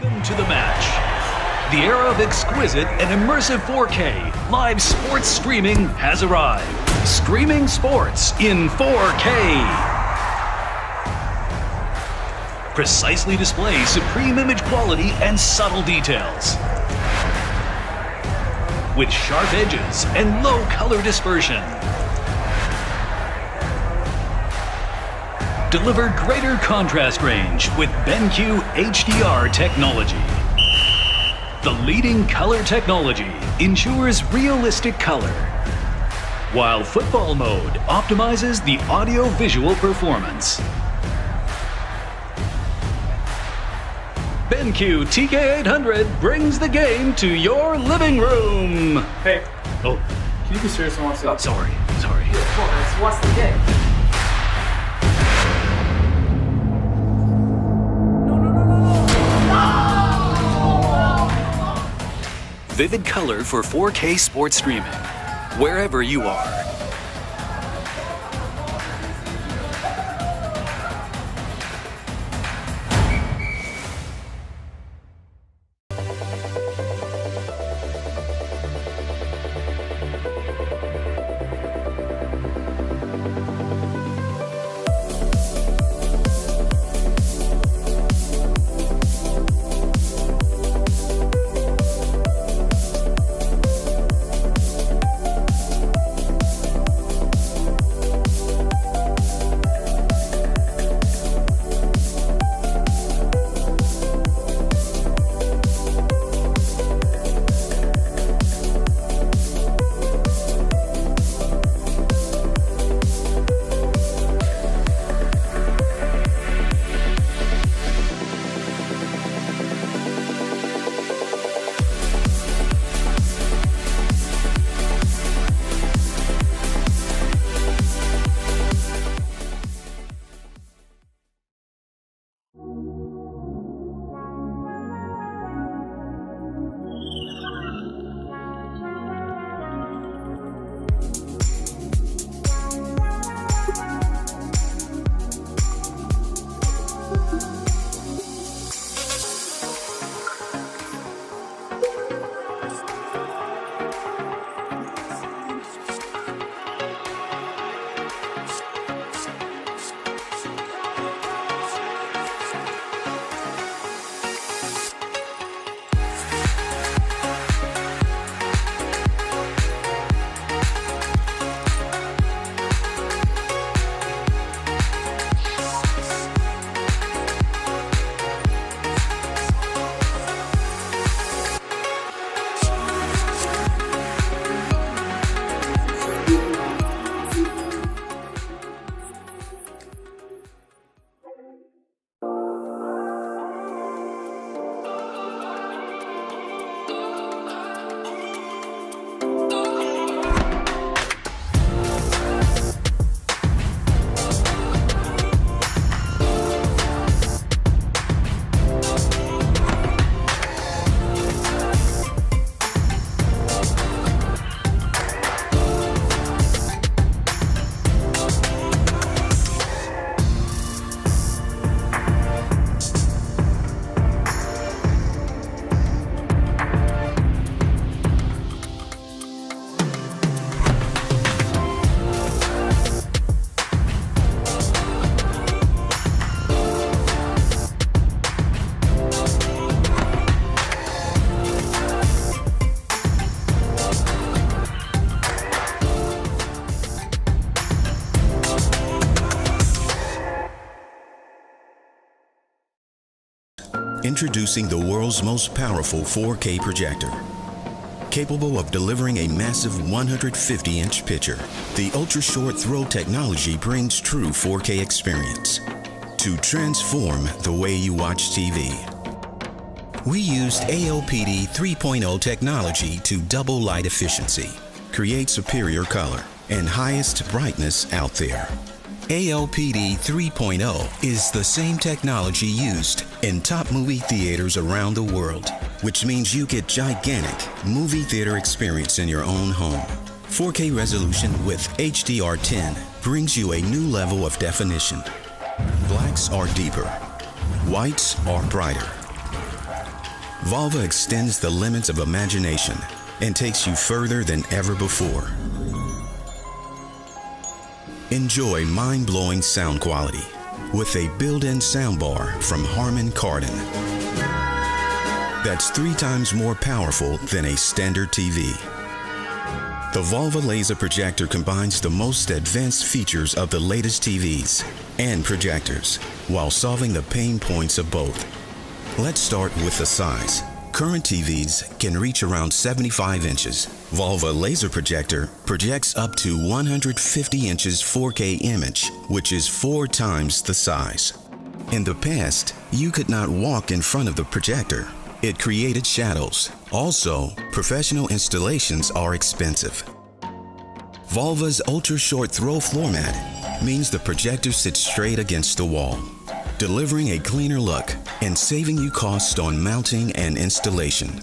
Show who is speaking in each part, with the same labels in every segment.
Speaker 1: Welcome to the match. The era of exquisite and immersive 4K live sports streaming has arrived. Streaming sports in 4K. Precisely display supreme image quality and subtle details. With sharp edges and low color dispersion. Deliver greater contrast range with BenQ HDR technology. The leading color technology ensures realistic color, while football mode optimizes the audio-visual performance. BenQ TK800 brings the game to your living room.
Speaker 2: Hey.
Speaker 1: Oh.
Speaker 2: Can you be serious and watch the game?
Speaker 1: Sorry.
Speaker 2: Yeah, come on, let's watch the game.
Speaker 1: Vivid color for 4K sports streaming, wherever you are.
Speaker 3: Introducing the world's most powerful 4K projector. Capable of delivering a massive 150-inch picture, the ultra-short throw technology brings true 4K experience to transform the way you watch TV. We used ALPD 3.0 technology to double light efficiency, create superior color, and highest brightness out there. ALPD 3.0 is the same technology used in top movie theaters around the world, which means you get gigantic movie theater experience in your own home. 4K resolution with HDR10 brings you a new level of definition. Blacks are deeper, whites are brighter, VAVA extends the limits of imagination and takes you further than ever before. Enjoy mind-blowing sound quality with a built-in soundbar from Harman Kardon that's 3 times more powerful than a standard TV. The VAVA laser projector combines the most advanced features of the latest TVs and projectors while solving the pain points of both. Let's start with the size. Current TVs can reach around 75 inches. VAVA laser projector projects up to 150 inches 4K image, which is 4 times the size. In the past, you could not walk in front of the projector. It created shadows. Also, professional installations are expensive. VAVA's ultra-short throw floor mat means the projector sits straight against the wall, delivering a cleaner look and saving you costs on mounting and installation.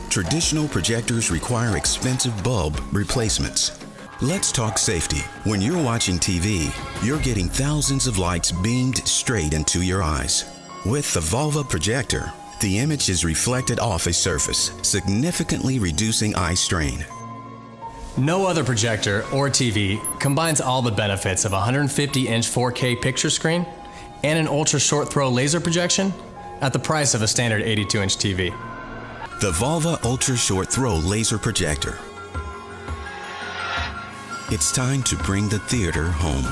Speaker 3: Traditional projectors require expensive bulb replacements. Let's talk safety. When you're watching TV, you're getting thousands of lights beamed straight into your eyes. With the VAVA projector, the image is reflected off a surface, significantly reducing eye strain.
Speaker 4: No other projector or TV combines all the benefits of a 150-inch 4K picture screen and an ultra-short throw laser projection at the price of a standard 82-inch TV.
Speaker 3: The VAVA Ultra Short Throw Laser Projector. It's time to bring the theater home.